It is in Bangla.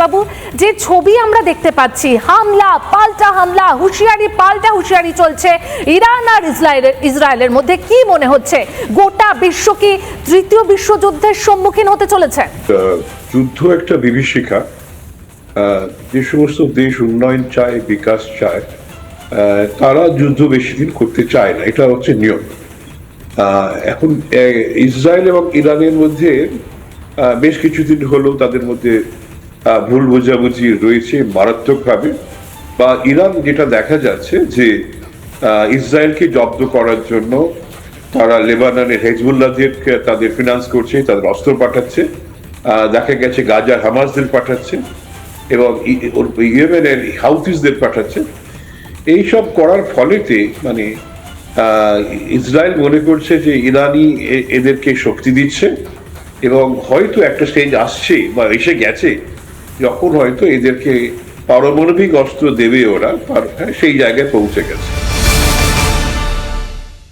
বাবু, যে ছবি আমরা দেখতে পাচ্ছি, হামলা পাল্টা হামলা, হুঁশিয়ারি পাল্টা হুঁশিয়ারি চলছে ইরান আর ইসরায়েলের মধ্যে, কি মনে হচ্ছে গোটা বিশ্ব কি তৃতীয় বিশ্বযুদ্ধের সম্মুখীন হতে চলেছে? যুদ্ধ একটা বিভীষিকা। যে সমস্ত দেশ উন্নয়ন চায়, বিকাশ চায়, তারা যুদ্ধ বেশি দিন করতে চায় না, এটা হচ্ছে নিয়ম। এখন ইসরায়েল এবং ইরানের মধ্যে বেশ কিছুদিন হলেও তাদের মধ্যে ভুল বোঝাবুঝি রয়েছে মারাত্মকভাবে। বা ইরান যেটা দেখা যাচ্ছে যে ইসরায়েলকে জব্দ করার জন্য তারা লেবাননের হেজবুল্লাহদের তাদের ফিনান্স করছে, তাদের অস্ত্র পাঠাচ্ছে, দেখা গেছে গাজার হামাসদের পাঠাচ্ছে এবং ইয়েমেনের হাউথিসদের পাঠাচ্ছে। এইসব করার ফলেতে মানে ইসরায়েল মনে করছে যে ইরানি এদেরকে শক্তি দিচ্ছে এবং হয়তো একটা স্টেজ আসছে বা এসে গেছে যখন হয়তো এদেরকে পারমাণবিক অস্ত্র দেবে ওরা, সেই জায়গায় পৌঁছে গেছে।